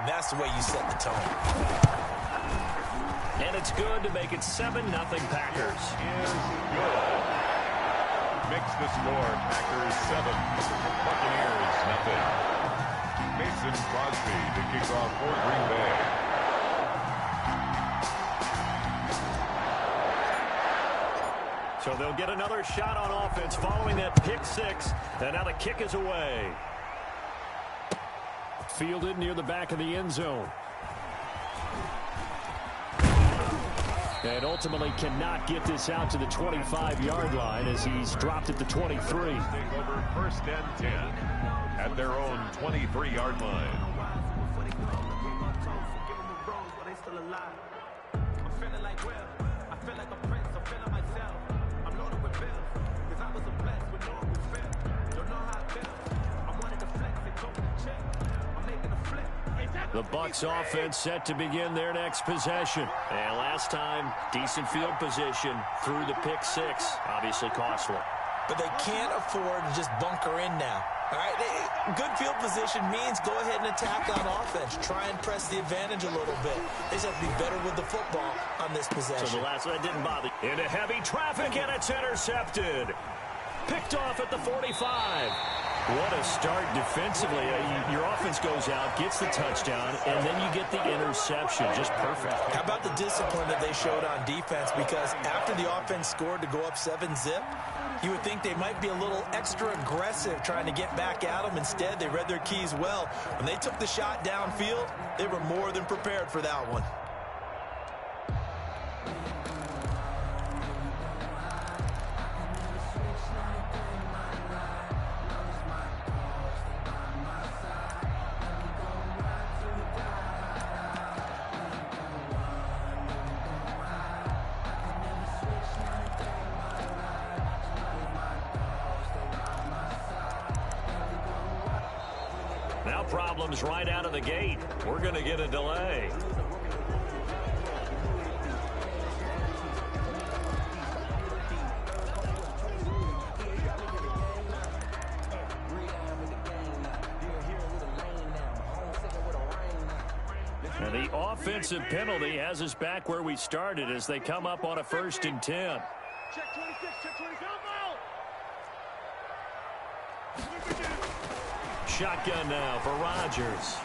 that's the way you set the tone. And it's good to make it 7-0 Packers. Is good. Makes the score Packers 7, Buccaneers nothing. Mason Crosby to kick off for Green Bay. So they'll get another shot on offense following that pick six. And now the kick is away. Fielded near the back of the end zone. And ultimately cannot get this out to the 25-yard line as he's dropped at the 23. Take over 1st and 10 at their own 23-yard line. The Bucs offense set to begin their next possession. And last time, decent field position through the pick six. Obviously costly. But they can't afford to just bunker in now. All right, good field position means go ahead and attack on offense. Try and press the advantage a little bit. They just have to be better with the football on this possession. So the last one didn't bother. Into heavy traffic, and it's intercepted. Picked off at the 45. What a start defensively. Your offense goes out, gets the touchdown, and then you get the interception. Just perfect. How about the discipline that they showed on defense? Because after the offense scored to go up 7-zip, you would think they might be a little extra aggressive trying to get back at them. Instead, they read their keys well. When they took the shot downfield, they were more than prepared for that one. Now problems right out of the gate. We're going to get a delay. And the offensive penalty has us back where we started as they come up on a 1st and 10. Check 26, check 27, Shotgun now for Rodgers.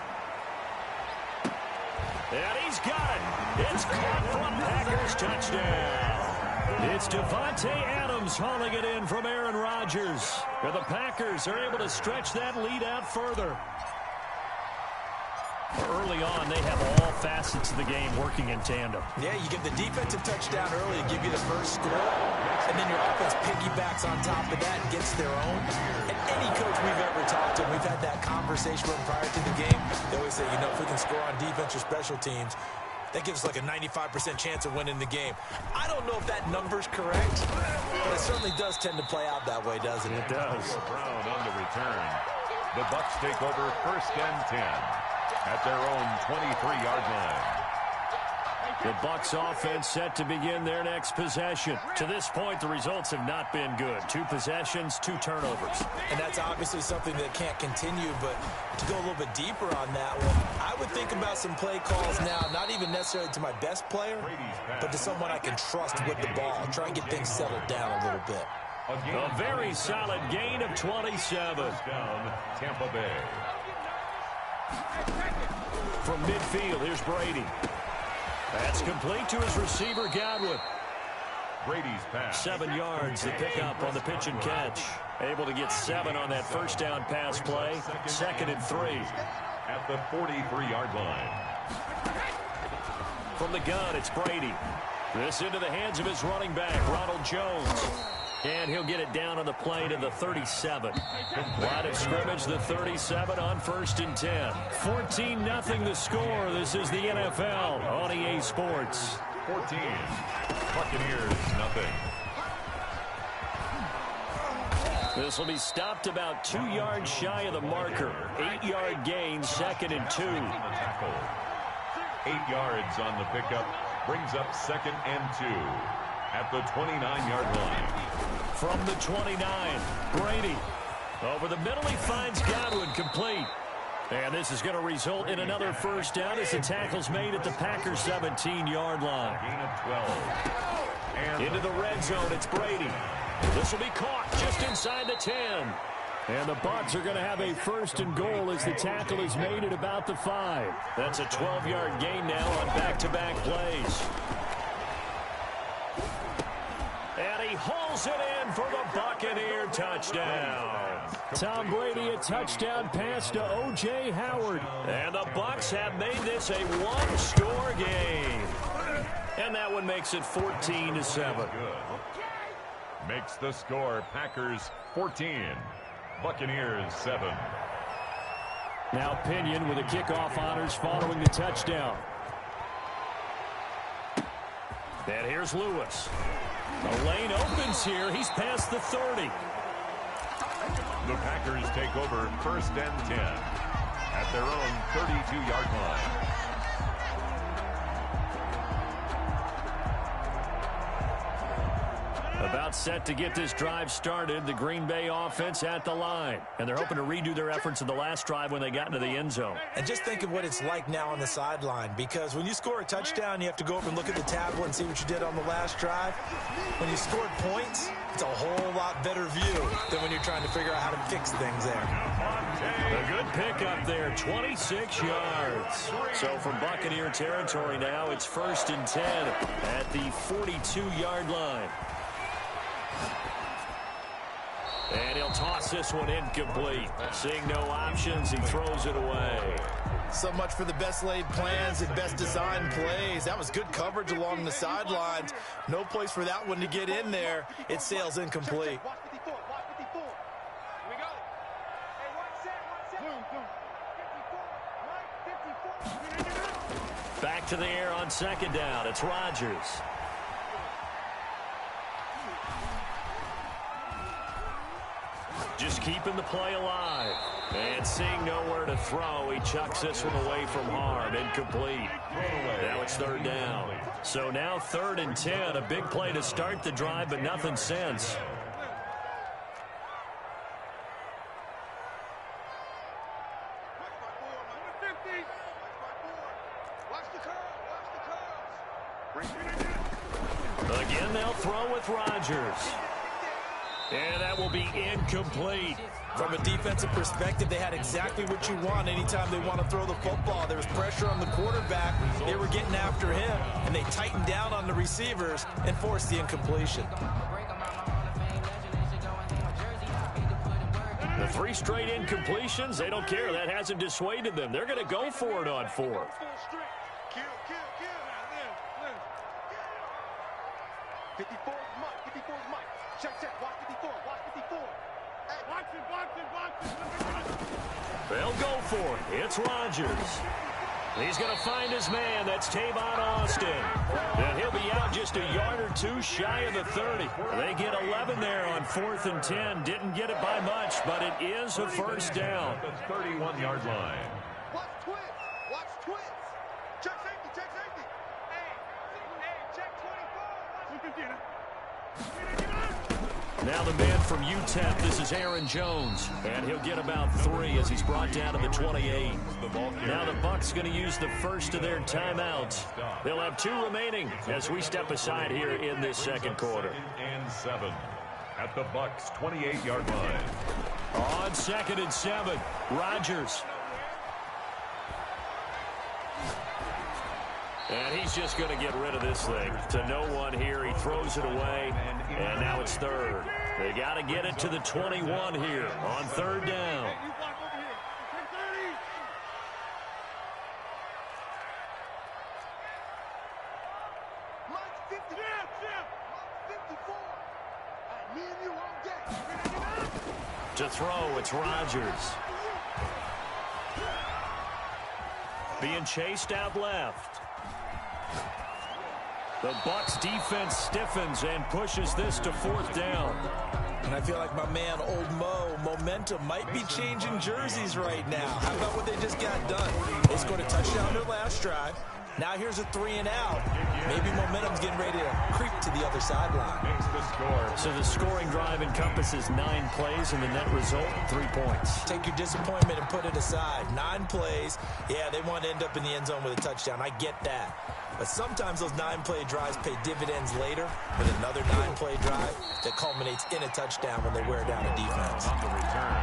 And he's got it. It's caught from Packers touchdown. It's Devontae Adams hauling it in from Aaron Rodgers. And the Packers are able to stretch that lead out further. Early on, they have all facets of the game working in tandem. Yeah, you get the defensive touchdown early to give you the first score, and then your offense piggybacks on top of that and gets their own. And any coach we've ever talked to, we've had that conversation prior to the game. They always say, you know, if we can score on defense or special teams, that gives us like a 95% chance of winning the game. I don't know if that number's correct, but it certainly does tend to play out that way, doesn't it? It does. Brown on the return. The Bucs take over 1st and 10 at their own 23-yard line. The Bucs offense set to begin their next possession. To this point, the results have not been good. 2 possessions, 2 turnovers. And that's obviously something that can't continue, but to go a little bit deeper on that one, I would think about some play calls now, not even necessarily to my best player, but to someone I can trust with the ball. Try and get things settled down a little bit. A very solid gain of 27. Down Tampa Bay. From midfield, here's Brady. That's complete to his receiver, Godwin. Brady's pass. 7 yards, the pickup on the pitch and catch. Able to get 7 on that first down pass play. 2nd and 3. At the 43-yard line. From the gun, it's Brady. This into the hands of his running back, Ronald Jones. And he'll get it down on the play to the 37. Line of scrimmage, the 37 on 1st and 10. 14-0 the score. This is the NFL on EA Sports. 14. Buccaneers nothing. This will be stopped about 2 yards shy of the marker. 8-yard gain, 2nd and 2. 8 yards on the pickup. Brings up 2nd and 2. At the 29-yard line. From the 29, Brady. Over the middle, he finds Godwin complete. And this is going to result in another first down as the tackle's made at the Packers' 17-yard line. Gain of 12. And into the red zone, it's Brady. This will be caught just inside the 10. And the Bucs are going to have a first and goal as the tackle is made at about the 5. That's a 12-yard gain now on back-to-back plays. And he hauls it in for the Buccaneer touchdown. Tom Brady, a touchdown pass to O.J. Howard. And the Bucs have made this a one-score game. And that one makes it 14-7. Makes the score Packers 14, Buccaneers 7. Now Pinion with the kickoff honors following the touchdown. And here's Lewis. The lane opens here. He's past the 30. The Packers take over first and 10 at their own 32-yard line. About set to get this drive started, the Green Bay offense at the line. And they're hoping to redo their efforts in the last drive when they got into the end zone. And just think of what it's like now on the sideline, because when you score a touchdown, you have to go over and look at the tablet and see what you did on the last drive. When you scored points, it's a whole lot better view than when you're trying to figure out how to fix things there. A good pickup there, 26 yards. So from Buccaneer territory now, it's first and 10 at the 42-yard line. And he'll toss this one incomplete. Seeing no options, he throws it away. So much for the best laid plans and best designed plays. That was good coverage along the sidelines. No place for that one to get in there. It sails incomplete. Back to the air on second down. It's Rodgers. Just keeping the play alive. And seeing nowhere to throw, he chucks this one away from harm. Incomplete. Now it's third down. So now 3rd and 10. A big play to start the drive, but nothing since. Again, they'll throw with Rodgers. And that will be incomplete. From a defensive perspective, they had exactly what you want anytime they want to throw the football. There was pressure on the quarterback. They were getting after him, and they tightened down on the receivers and forced the incompletion. The 3 straight incompletions, they don't care. That hasn't dissuaded them. They're going to go for it on 4th. They'll go for it. It's Rodgers. He's going to find his man. That's Tavon Austin. And he'll be out just a yard or 2 shy of the 30. They get 11 there on 4th and 10. Didn't get it by much, but it is a first down. The 31-yard line. Watch twins. Watch twins. Check safety. Check safety. Hey, check 24. Now the man from UTEP, this is Aaron Jones. And he'll get about 3 as he's brought down to the 28. Now the Bucs going to use the first of their timeouts. They'll have 2 remaining as we step aside here in this second quarter. And 7 at the Bucs 28-yard line. On 2nd and 7, Rodgers. And he's just going to get rid of this thing to no one here. He throws it away, and now it's 3rd. They got to get it to the 21 here on 3rd down. To throw, it's Rodgers. Being chased out left. The Bucs defense stiffens and pushes this to 4th down. And I feel like my man, Old Mo, momentum might be changing jerseys right now. How about what they just got done? They scored a touchdown their last drive. Now here's a 3 and out. Maybe momentum's getting ready to creep to the other sideline. Makes the score. So the scoring drive encompasses 9 plays, and the net result, 3 points. Take your disappointment and put it aside. 9 plays. Yeah, they want to end up in the end zone with a touchdown. I get that. But sometimes those 9-play drives pay dividends later with another 9-play drive that culminates in a touchdown when they wear down a defense. On the return,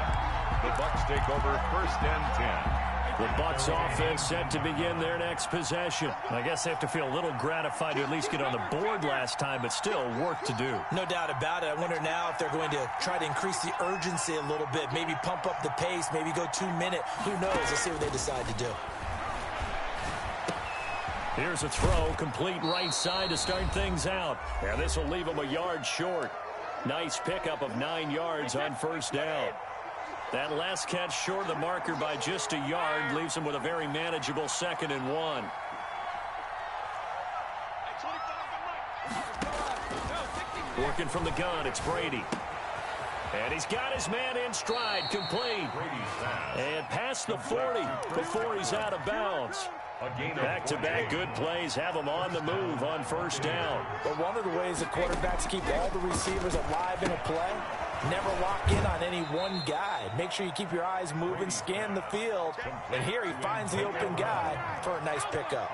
the Bucs take over 1st and 10. The Bucs offense set to begin their next possession. I guess they have to feel a little gratified to at least get on the board last time, but still work to do. No doubt about it. I wonder now if they're going to try to increase the urgency a little bit, maybe pump up the pace, maybe go 2-minute. Who knows? Let's see what they decide to do. Here's a throw, complete right side to start things out. And this will leave them a yard short. Nice pickup of 9 yards on 1st down. That last catch short of the marker by just a yard leaves him with a very manageable 2nd and 1. Working from the gun, it's Brady. And he's got his man in stride, complete. And past the 40 before he's out of bounds. Back-to-back good plays have him on the move on 1st down. But one of the ways the quarterbacks keep all the receivers alive in a play, never lock in on any one guy. Make sure you keep your eyes moving, scan the field. And here he finds the open guy for a nice pickup.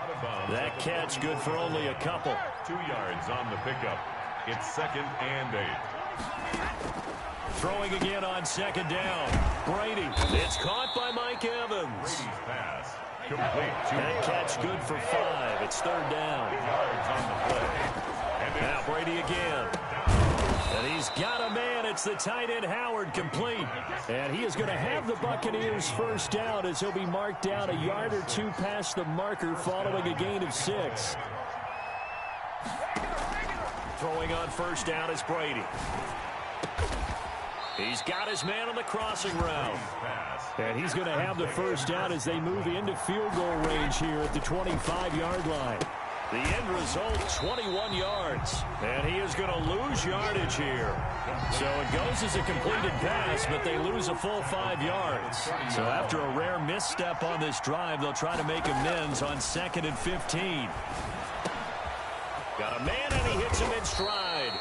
That catch good for only a couple. 2 yards on the pickup. It's 2nd and 8. Throwing again on 2nd down. Brady. It's caught by Mike Evans. Brady's pass. Complete. That catch good for 5. It's 3rd down. Yards on the play. And now Brady again. And he's got a man. It's the tight end Howard, complete. And he is going to have the Buccaneers 1st down as he'll be marked down a yard or 2 past the marker following a gain of 6. Throwing on 1st down is Brady. He's got his man on the crossing route. And he's going to have the 1st down as they move into field goal range here at the 25-yard line. The end result, 21 yards. And he is going to lose yardage here. So it goes as a completed pass, but they lose a full 5 yards. So after a rare misstep on this drive, they'll try to make amends on 2nd and 15. Got a man, and he hits him in stride.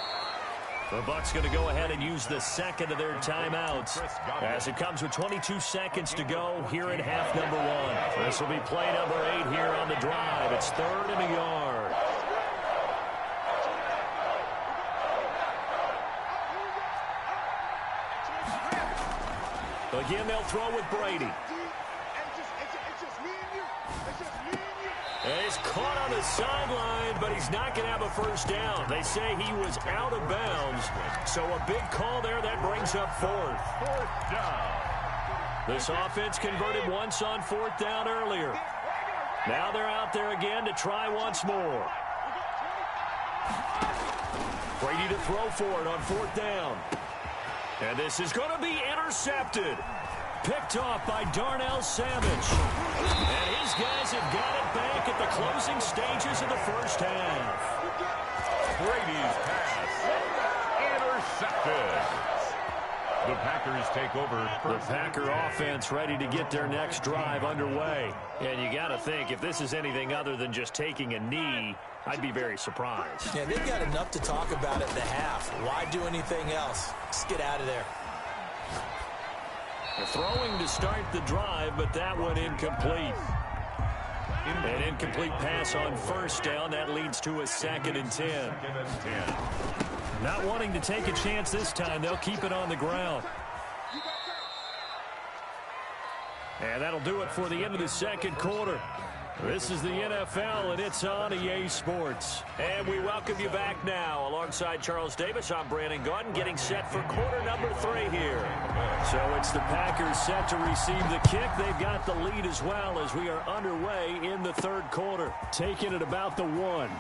The Bucs going to go ahead and use the 2nd of their timeouts as it comes with 22 seconds to go here in half number 1. This will be play number 8 here on the drive. It's 3rd and a yard. Again, they'll throw with Brady. And he's caught on the sideline, but he's not going to have a 1st down. They say he was out of bounds, so a big call there. That brings up 4th. 4th down. This offense converted once on 4th down earlier. Now they're out there again to try once more. Brady to throw for it on 4th down. And this is going to be intercepted. Picked off by Darnell Savage. And his guys have got it back at the closing stages of the 1st half. Brady's pass. Intercepted. The Packers take over. The Packer offense ready to get their next drive underway. And you got to think, if this is anything other than just taking a knee, I'd be very surprised. Yeah, they've got enough to talk about at the half. Why do anything else? Just get out of there. They're throwing to start the drive, but that one incomplete. An incomplete pass on 1st down. That leads to a 2nd and 10. Not wanting to take a chance this time. They'll keep it on the ground. And that'll do it for the end of the 2nd quarter. This is the NFL, and it's on EA Sports. And we welcome you back now. Alongside Charles Davis, I'm Brandon Gaudin, getting set for quarter number 3 here. So it's the Packers set to receive the kick. They've got the lead as well as we are underway in the 3rd quarter. Taking it about the 1.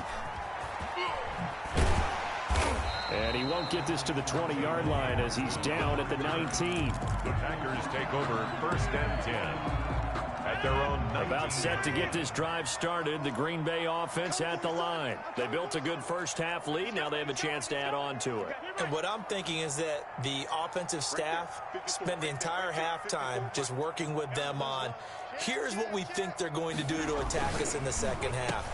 And he won't get this to the 20-yard line as he's down at the 19. The Packers take over 1st and 10. At their own 19. About set to get this drive started. The Green Bay offense at the line. They built a good 1st half lead. Now they have a chance to add on to it. And what I'm thinking is that the offensive staff spent the entire halftime just working with them on Here's what we think they're going to do to attack us in the second half.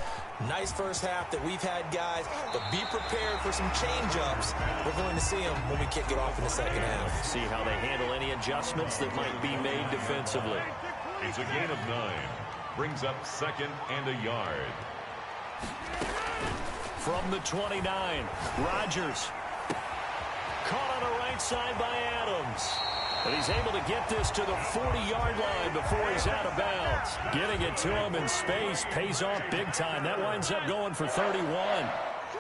Nice first half that we've had, guys, but be prepared for some change-ups. We're going to see them when we kick it off in the second half. See how they handle any adjustments that might be made defensively. It's a gain of 9. Brings up second and a yard. From the 29, Rodgers. Caught on the right side by Adams. And he's able to get this to the 40-yard line before he's out of bounds. Getting it to him in space pays off big time. That winds up going for 31.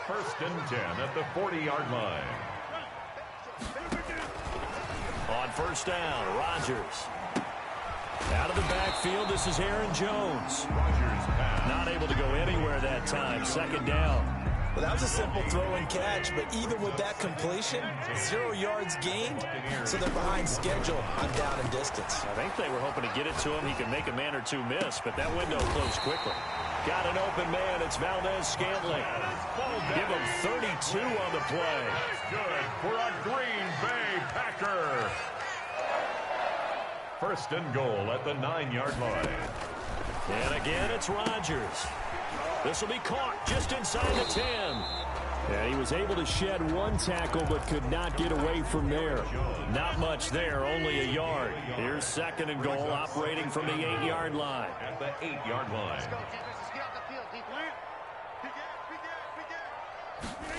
First and 10 at the 40-yard line. On first down, Rodgers. Out of the backfield, this is Aaron Jones. Rodgers pass. Not able to go anywhere that time. Second down. Well, that was a simple throw and catch, but even with that completion, 0 yards gained, so they're behind schedule on down and distance. I think they were hoping to get it to him. He could make a man or two miss, but that window closed quickly. Got an open man. It's Valdez-Scantling. Give him 32 on the play. Good for a Green Bay Packer. First and goal at the 9-yard line. And again, it's Rodgers. This will be caught just inside the 10. Yeah, he was able to shed one tackle but could not get away from there. Not much there, only a yard. Here's second and goal operating from the 8-yard line. At the 8-yard line.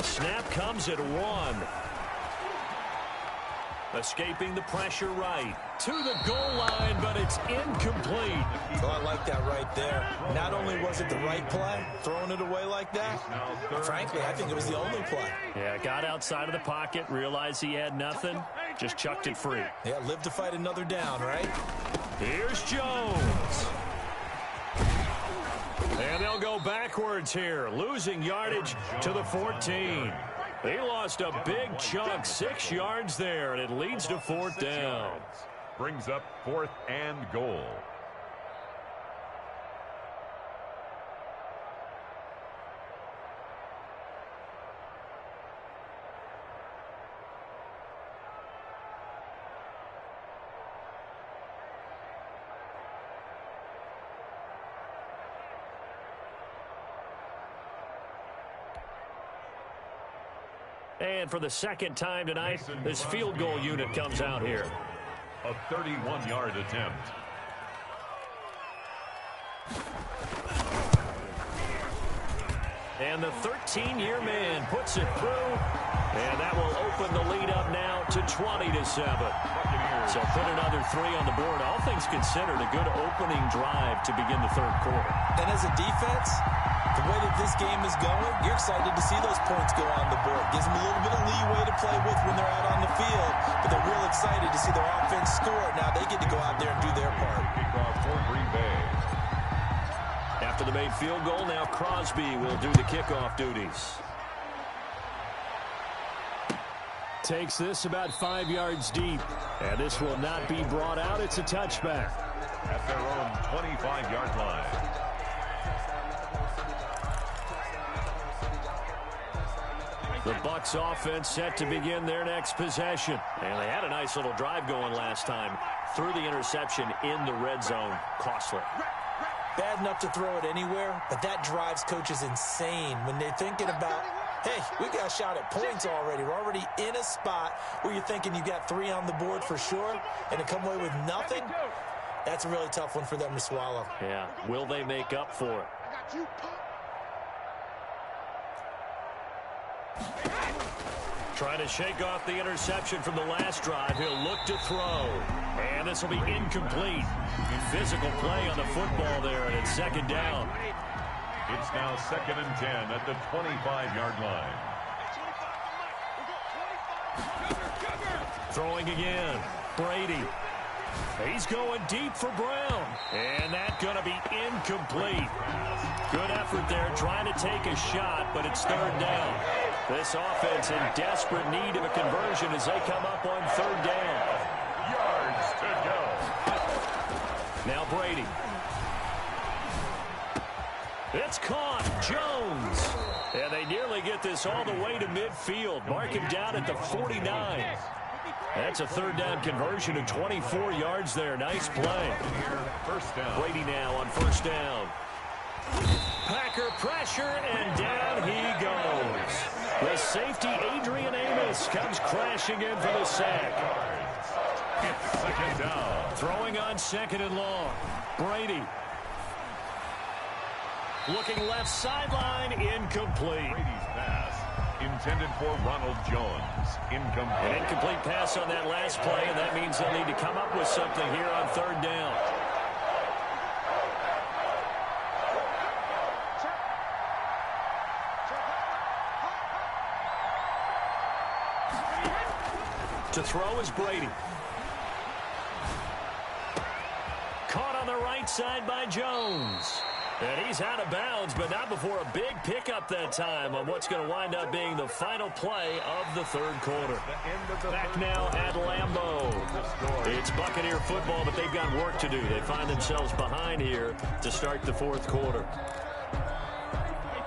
Snap comes at 1. Escaping the pressure right. To the goal line, but it's incomplete. So I like that right there. Not only was it the right play, throwing it away like that, frankly, I think it was the only play. Yeah, got outside of the pocket, realized he had nothing, just chucked it free. Yeah, live to fight another down, right? Here's Jones. And they'll go backwards here, losing yardage to the 14. They lost a big chunk, 6 yards there, and it leads to 4th down. Brings up 4th and goal. And for the second time tonight, this field goal unit comes out here. A 31-yard attempt. And the 13-year man puts it through. And that will open the lead up now to 20-7. So put another 3 on the board. All things considered, a good opening drive to begin the third quarter. And as a defense, the way that this game is going, you're excited to see those points go on the board. Gives them a little bit of leeway to play with when they're out on the field, but they're real excited to see their offense score. Now they get to go out there and do their part. Kickoff for Green Bay. After the made field goal, now Crosby will do the kickoff duties. Takes this about 5 yards deep, and this will not be brought out. It's a touchback. At their own 25-yard line. The Bucs offense set to begin their next possession. And they had a nice little drive going last time. Threw the interception in the red zone. Costly. Bad enough to throw it anywhere, but that drives coaches insane when they're thinking about, hey, we got a shot at points already. We're already in a spot where you're thinking you got 3 on the board for sure, and to come away with nothing, that's a really tough one for them to swallow. Yeah. Will they make up for it? Trying to shake off the interception from the last drive. He'll look to throw. And this will be incomplete. Physical play on the football there, and it's second down. It's now 2nd and 10 at the 25-yard line. Throwing again. Brady. He's going deep for Brown. And that's going to be incomplete. Good effort there trying to take a shot, but it's 3rd down. This offense in desperate need of a conversion as they come up on 3rd down. Yards to go. Now Brady. It's caught. Jones. And they nearly get this all the way to midfield. Mark him down at the 49. That's a third down conversion of 24 yards there. Nice play. First down. Brady now on first down. Packer pressure, and down he goes. The safety, Adrian Amos, comes crashing in for the sack. It's second down. Throwing on second and long. Brady. Looking left sideline, incomplete. Brady's pass intended for Ronald Jones. Incomplete. An incomplete pass on that last play, and that means they'll need to come up with something here on third down. To throw is Brady. Caught on the right side by Jones. And he's out of bounds, but not before a big pickup that time on what's going to wind up being the final play of the third quarter. Back now at Lambeau. It's Buccaneer football, but they've got work to do. They find themselves behind here to start the fourth quarter.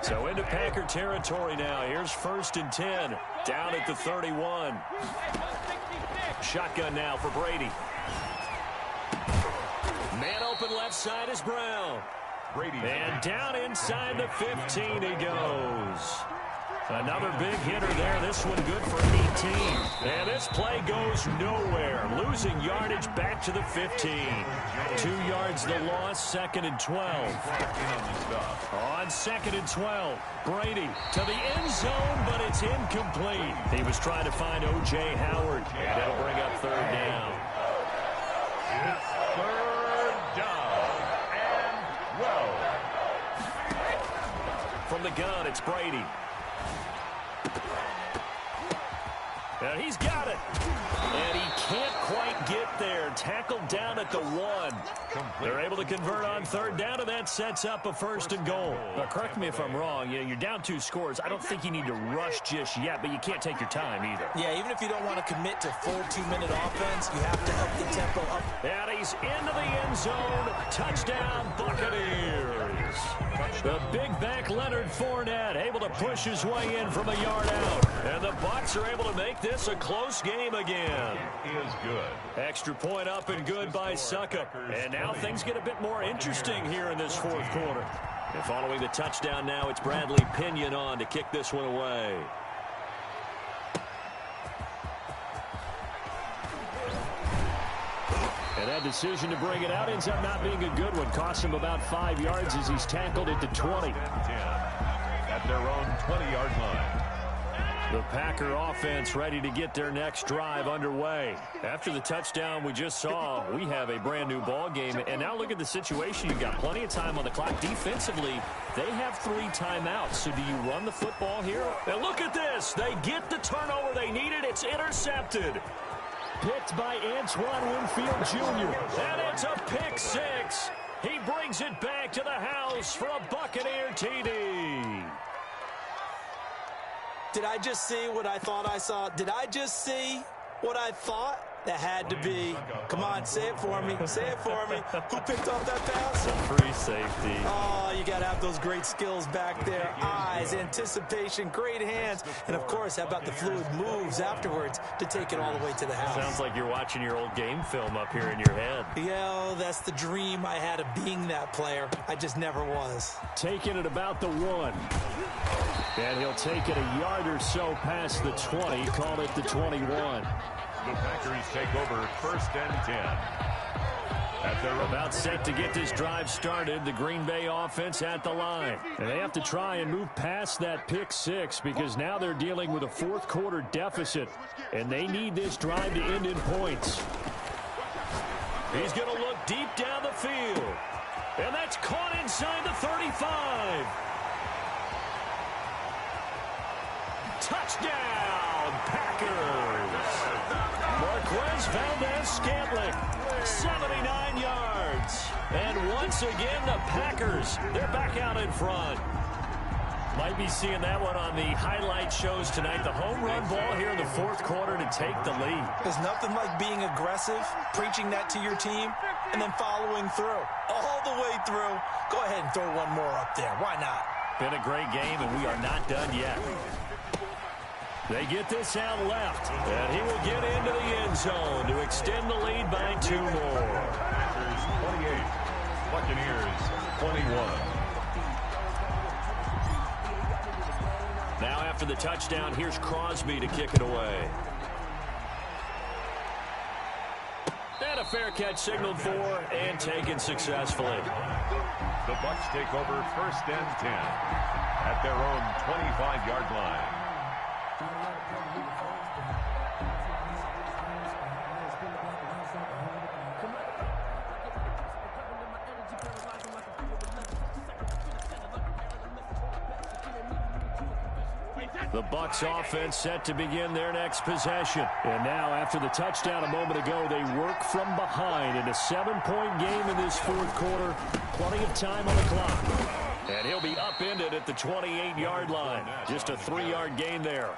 So into Packer territory now. Here's first and 10, down at the 31. Shotgun now for Brady. Man open left side is Brown. Brady. And down inside the 15 he goes. Another big hitter there. This one good for 18. And this play goes nowhere. Losing yardage back to the 15. 2 yards the loss, second and 12. On second and 12, Brady to the end zone, but it's incomplete. He was trying to find O.J. Howard, and it'll bring up third down. It's third down. And well. From the gun, it's Brady. And he's got it. And he can't quite get there. Tackled down at the 1. They're able to convert on third down, and that sets up a first and goal. But correct me if I'm wrong. You're down 2 scores. I don't think you need to rush just yet, but you can't take your time either. Yeah, even if you don't want to commit to full 2-minute offense, you have to up the tempo up. And he's into the end zone. Touchdown, Buccaneers. The big back Leonard Fournette able to push his way in from a yard out. And the Bucs are able to make this a close game again. It is good. Extra point up and good by Suckup. And now things get a bit more interesting here in this fourth quarter. And following the touchdown now, it's Bradley Pinion on to kick this one away. And that decision to bring it out ends up not being a good one. Costs him about 5 yards as he's tackled at the 20. At their own 20-yard line. The Packer offense ready to get their next drive underway. After the touchdown we just saw, we have a brand new ball game. And now look at the situation. You've got plenty of time on the clock. Defensively, they have 3 timeouts. So do you run the football here? And look at this. They get the turnover they needed. It's intercepted. Picked by Antoine Winfield Jr. And it's a pick 6. He brings it back to the house for a Buccaneer TD. Did I just see what I thought I saw? Did I just see what I thought? That had to be. Come on, say it for me. Say it for me. Who picked off that pass? Free safety. Oh, you got to have those great skills back there. Eyes, anticipation, great hands. And, of course, how about the fluid moves afterwards to take it all the way to the house? Sounds like you're watching your old game film up here in your head. Yeah, that's the dream I had of being that player. I just never was. Taking it about the 1. And he'll take it a yard or so past the 20. Call it the 21. The Packers take over first and 10. About set to get this drive started, the Green Bay offense at the line. And they have to try and move past that pick 6 because now they're dealing with a fourth quarter deficit. And they need this drive to end in points. He's going to look deep down the field. And that's caught inside the 35. Touchdown, Packers. Marquez Valdez-Scantling, 79 yards. And once again, the Packers, they're back out in front. Might be seeing that one on the highlight shows tonight. The home run ball here in the fourth quarter to take the lead. There's nothing like being aggressive, preaching that to your team, and then following through. All the way through. Go ahead and throw one more up there. Why not? Been a great game, and we are not done yet. They get this out left, and he will get into the end zone to extend the lead by 2 more. Packers 28, Buccaneers 21. Now after the touchdown, here's Crosby to kick it away. And a fair catch signaled for and taken successfully. The Bucs take over 1st and 10 at their own 25-yard line. The Bucs offense set to begin their next possession. And now after the touchdown a moment ago, they work from behind in a 7-point game in this 4th quarter. Plenty of time on the clock. And he'll be upended at the 28-yard line. Just a 3-yard gain there.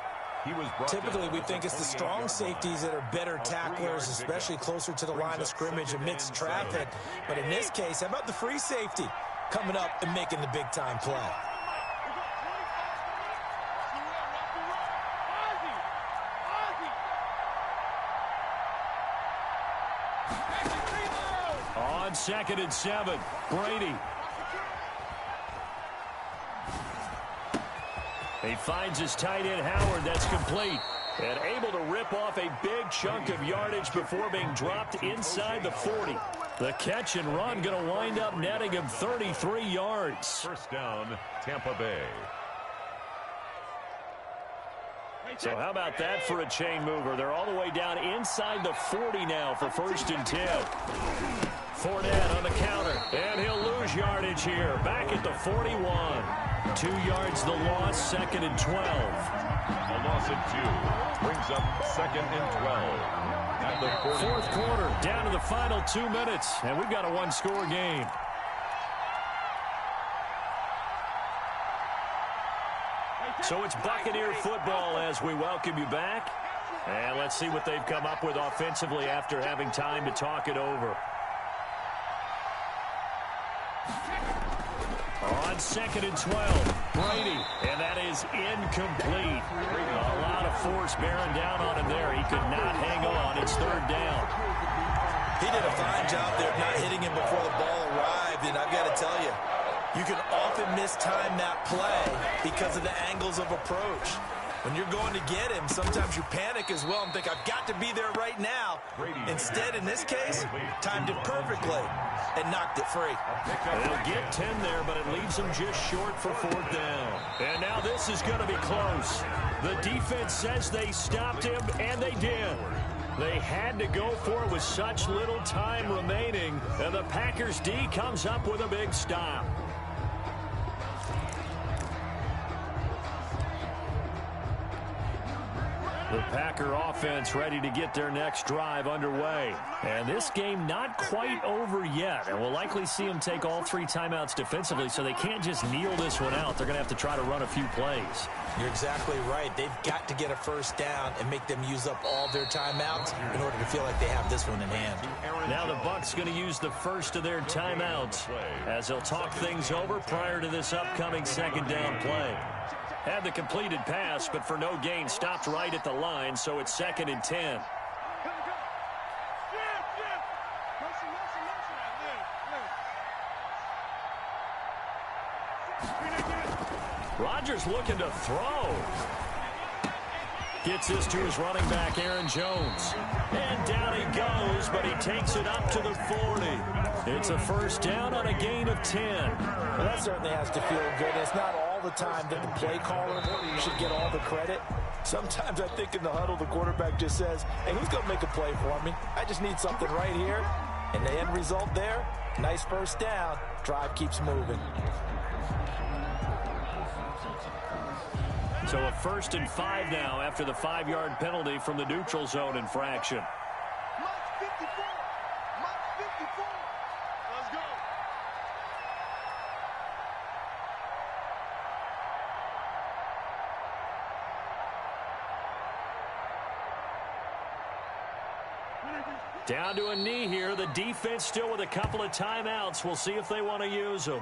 Typically, we think it's the strong safeties that are better tacklers, especially closer to the line of scrimmage amidst traffic. But in this case, how about the free safety coming up and making the big-time play? On 2nd and 7, Brady. He finds his tight end, Howard. That's complete. And able to rip off a big chunk of yardage before being dropped inside the 40. The catch and run going to wind up netting him 33 yards. 1st down, Tampa Bay. So how about that for a chain mover? They're all the way down inside the 40 now for 1st and 10. Fournette on the counter, and he'll lose yardage here. Back at the 41. 2 yards the loss, 2nd and 12. A loss of 2 brings up 2nd and 12 at the 40. 4th quarter, down to the final 2 minutes, and we've got a 1-score game. So it's Buccaneer football as we welcome you back. And let's see what they've come up with offensively after having time to talk it over. On 2nd and 12, Brady, and that is incomplete. A lot of force bearing down on him there. He could not hang on. It's 3rd down. He did a fine job there of not hitting him before the ball arrived, and I've got to tell you, you can often mistime that play because of the angles of approach. When you're going to get him, sometimes you panic as well and think, I've got to be there right now. Instead, in this case, timed it perfectly and knocked it free. They'll get 10 there, but it leaves them just short for 4th down. And now this is going to be close. The defense says they stopped him, and they did. They had to go for it with such little time remaining, and the Packers D comes up with a big stop. The Packer offense ready to get their next drive underway. And this game not quite over yet. And we'll likely see them take all 3 timeouts defensively, so they can't just kneel this one out. They're going to have to try to run a few plays. You're exactly right. They've got to get a 1st down and make them use up all their timeouts in order to feel like they have this one in hand. Now the Bucs going to use the first of their timeouts as they'll talk things over prior to this upcoming 2nd down play. Had the completed pass, but for no gain, stopped right at the line, so it's 2nd and 10. Rodgers looking to throw. Gets this to his running back, Aaron Jones. And down he goes, but he takes it up to the 40. It's a 1st down on a gain of 10. Well, that certainly has to feel good. It's not all the time that the play caller should get all the credit. Sometimes I think in the huddle, the quarterback just says, hey, who's going to make a play for me? I just need something right here. And the end result there, nice 1st down. Drive keeps moving. So a 1st and 5 now after the 5-yard penalty from the neutral zone infraction. Mark 54. Mark 54. Let's go. Down to a knee here. The defense still with a couple of timeouts. We'll see if they want to use them.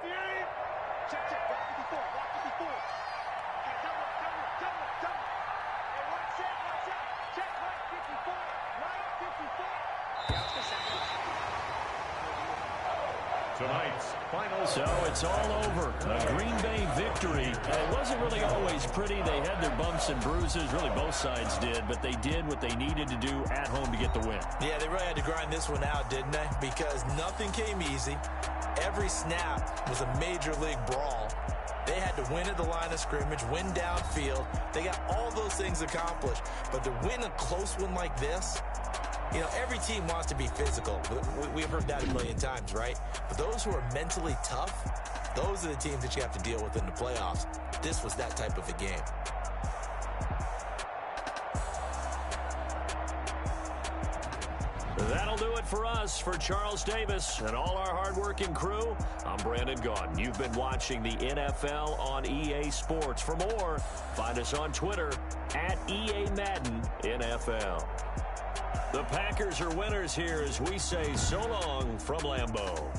Check, check, block 54, block 54. Hey, double, double. Hey, one set. Check, right 54, right 54. Yeah, let's go second. Tonight's final. So it's all over. A Green Bay victory. And it wasn't really always pretty. They had their bumps and bruises. Really, both sides did. But they did what they needed to do at home to get the win. Yeah, they really had to grind this one out, didn't they? Because nothing came easy. Every snap was a major league brawl. They had to win at the line of scrimmage, win downfield. They got all those things accomplished. But to win a close one like this, you know, every team wants to be physical. We've heard that a million times, right? But those who are mentally tough, those are the teams that you have to deal with in the playoffs. This was that type of a game. That'll do it for us. For Charles Davis and all our hardworking crew, I'm Brandon Gaudin. You've been watching the NFL on EA Sports. For more, find us on Twitter at EA Madden NFL. The Packers are winners here as we say so long from Lambeau.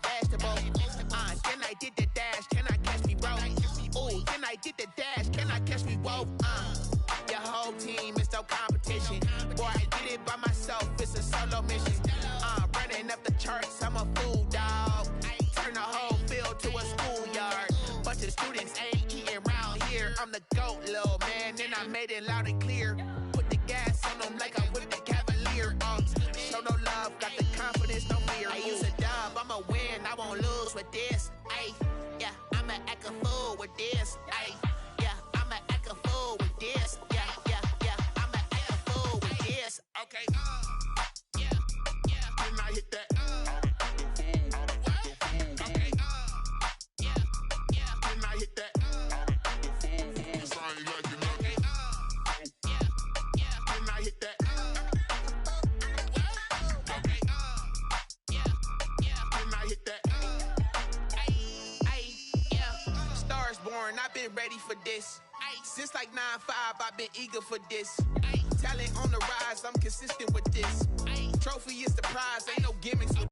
Basketball. Then I did the dash. Can I catch me, bro? Ooh, then I did the dash. Can I catch me, whoa? Your whole team is no competition. Boy, I did it by myself. It's a solo mission. Running up the charts. I'm a fool, dog. Turn the whole field to a schoolyard. Bunch of students ain't eating round here. I'm the GOAT, little man. Then I made it loud and clear. Put the gas on them like I'm with the Cavalier. Show no love. Got the confidence, no fear. I use a dub. I'm a win. I won't lose with this. Ay, yeah, I'ma act a fool with this. Ay, yeah, I'ma act a fool with this. Yeah, I'ma act a fool with this. Okay, yeah, can I hit that? Okay, yeah, can I hit that? Cause I ain't like you know. Okay, yeah, can I hit that? Okay, yeah, can I hit that? Stars born, I've been ready for this. Since like 9-5, I've been eager for this. Talent on the rise, I'm consistent with this. Trophy is the prize, ain't no gimmicks with